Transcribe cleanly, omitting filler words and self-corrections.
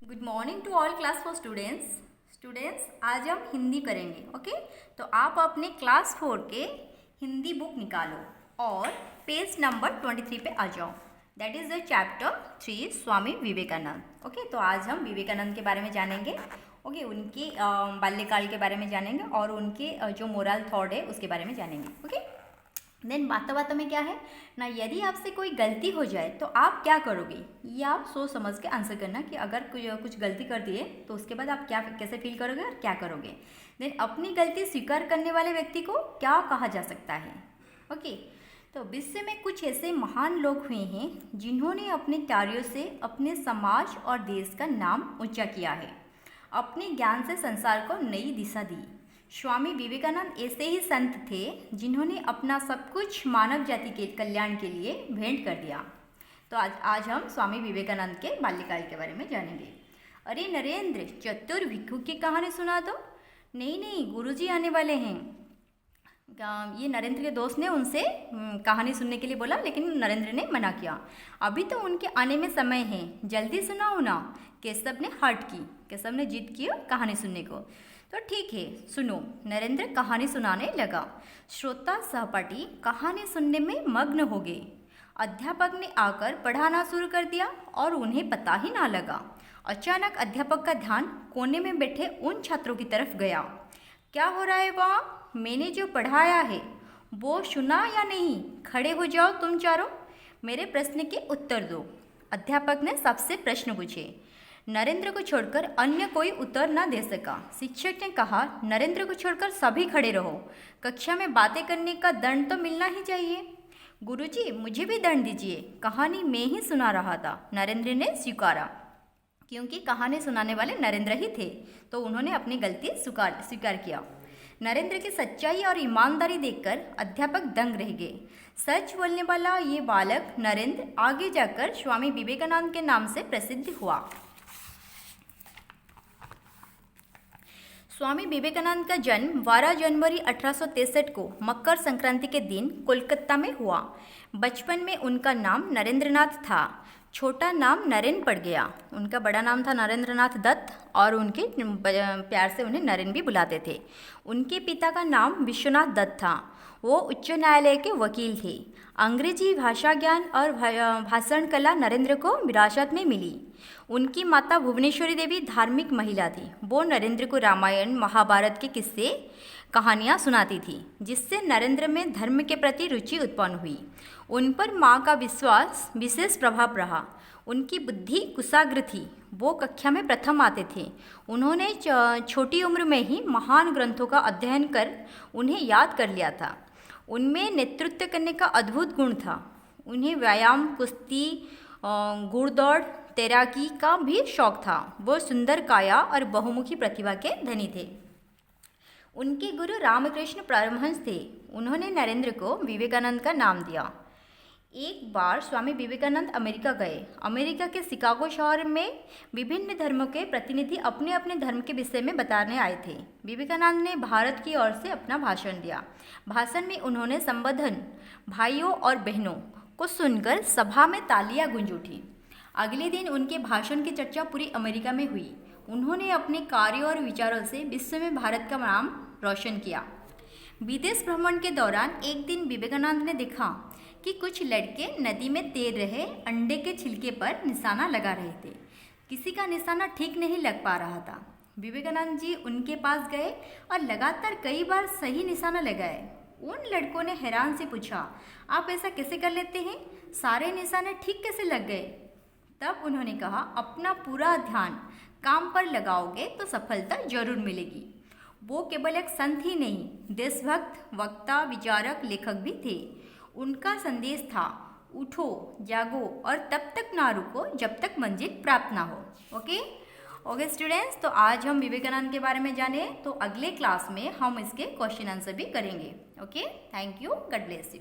Good morning to all class four students आज हम हिंदी करेंगे। ओके, तो आप अपने क्लास 4 के हिंदी बुक निकालो और पेज नंबर 23 पे आ जाओ। That is the chapter 3 Swami Vivekananda. Okay, तो आज हम विवेकानंद के बारे में जानेंगे। ओके, उनके बाल्यकाल के बारे में जानेंगे और उनके जो मोरल थॉट है उसके बारे में जानेंगे। ओके, देन बातों में क्या है ना, यदि आपसे कोई गलती हो जाए तो आप क्या करोगे, ये आप सोच समझ के आंसर करना कि अगर कुछ गलती कर दिए तो उसके बाद आप क्या कैसे फील करोगे और क्या करोगे। देन अपनी गलती स्वीकार करने वाले व्यक्ति को क्या कहा जा सकता है। ओके, तो विश्व में कुछ ऐसे महान लोग हुए हैं जिन्होंने अपने कार्यों से अपने समाज और देश का नाम ऊंचा किया है, अपने ज्ञान से संसार को नई दिशा दी। स्वामी विवेकानंद ऐसे ही संत थे जिन्होंने अपना सब कुछ मानव जाति के कल्याण के लिए भेंट कर दिया। तो आज हम स्वामी विवेकानंद के बाल्यकाल के बारे में जानेंगे। अरे नरेंद्र, चतुर भिक्षु की कहानी सुना दो। नहीं, गुरुजी आने वाले हैं। ये नरेंद्र के दोस्त ने उनसे कहानी सुनने के लिए बोला, लेकिन नरेंद्र ने मना किया। अभी तो उनके आने में समय है, जल्दी सुनाओ ना। केशव ने हट की। केशव ने जिद की कहानी सुनने को। तो ठीक है, सुनो। नरेंद्र कहानी सुनाने लगा। श्रोता सहपाठी कहानी सुनने में मग्न हो गए। अध्यापक ने आकर पढ़ाना शुरू कर दिया और उन्हें पता ही ना लगा। अचानक अध्यापक का ध्यान कोने में बैठे उन छात्रों की तरफ गया। क्या हो रहा है वहाँ? मैंने जो पढ़ाया है वो सुना या नहीं? खड़े हो जाओ तुम चारों, मेरे प्रश्न के उत्तर दो। अध्यापक ने सबसे प्रश्न पूछे। नरेंद्र को छोड़कर अन्य कोई उत्तर न दे सका। शिक्षक ने कहा, नरेंद्र को छोड़कर सभी खड़े रहो, कक्षा में बातें करने का दंड तो मिलना ही चाहिए। गुरुजी, मुझे भी दंड दीजिए, कहानी मैं ही सुना रहा था। नरेंद्र ने स्वीकारा, क्योंकि कहानी सुनाने वाले नरेंद्र ही थे, तो उन्होंने अपनी गलती स्वीकार किया। नरेंद्र की सच्चाई और ईमानदारी देखकर अध्यापक दंग रह गए। सच बोलने वाला ये बालक नरेंद्र आगे जाकर स्वामी विवेकानंद के नाम से प्रसिद्ध हुआ। स्वामी विवेकानंद का जन्म 12 जनवरी 1863 को मकर संक्रांति के दिन कोलकाता में हुआ। बचपन में उनका नाम नरेंद्रनाथ था। छोटा नाम नरेन पड़ गया। उनका बड़ा नाम था नरेंद्रनाथ दत्त और उनके प्यार से उन्हें नरेन भी बुलाते थे। उनके पिता का नाम विश्वनाथ दत्त था। वो उच्च न्यायालय के वकील थे। अंग्रेजी भाषा ज्ञान और भाषण कला नरेंद्र को विरासत में मिली। उनकी माता भुवनेश्वरी देवी धार्मिक महिला थी। वो नरेंद्र को रामायण महाभारत के किस्से कहानियाँ सुनाती थी, जिससे नरेंद्र में धर्म के प्रति रुचि उत्पन्न हुई। उन पर माँ का विश्वास विशेष प्रभाव रहा। उनकी बुद्धि कुशाग्र थी। वो कक्षा में प्रथम आते थे। उन्होंने छोटी उम्र में ही महान ग्रंथों का अध्ययन कर उन्हें याद कर लिया था। उनमें नेतृत्व करने का अद्भुत गुण था। उन्हें व्यायाम, कुश्ती, घुड़दौड़, तैराकी का भी शौक था। वो सुंदर काया और बहुमुखी प्रतिभा के धनी थे। उनके गुरु रामकृष्ण परमहंस थे। उन्होंने नरेंद्र को विवेकानंद का नाम दिया। एक बार स्वामी विवेकानंद अमेरिका गए। अमेरिका के शिकागो शहर में विभिन्न धर्मों के प्रतिनिधि अपने अपने धर्म के विषय में बताने आए थे। विवेकानंद ने भारत की ओर से अपना भाषण दिया। भाषण में उन्होंने संबोधन भाइयों और बहनों को सुनकर सभा में तालियां गूंज उठी। अगले दिन उनके भाषण की चर्चा पूरी अमेरिका में हुई। उन्होंने अपने कार्यों और विचारों से विश्व में भारत का नाम रोशन किया। विदेश भ्रमण के दौरान एक दिन विवेकानंद ने देखा कि कुछ लड़के नदी में तैर रहे अंडे के छिलके पर निशाना लगा रहे थे। किसी का निशाना ठीक नहीं लग पा रहा था। विवेकानंद जी उनके पास गए और लगातार कई बार सही निशाना लगाए। उन लड़कों ने हैरान से पूछा, आप ऐसा कैसे कर लेते हैं? सारे निशाने ठीक कैसे लग गए? तब उन्होंने कहा, अपना पूरा ध्यान काम पर लगाओगे तो सफलता जरूर मिलेगी। वो केवल एक संत ही नहीं, देशभक्त, वक्ता, विचारक, लेखक भी थे। उनका संदेश था, उठो, जागो और तब तक ना रुको जब तक मंजिल प्राप्त ना हो। ओके स्टूडेंट्स, तो आज हम विवेकानंद के बारे में जाने, तो अगले क्लास में हम इसके क्वेश्चन आंसर भी करेंगे। Okay, thank you, God bless you.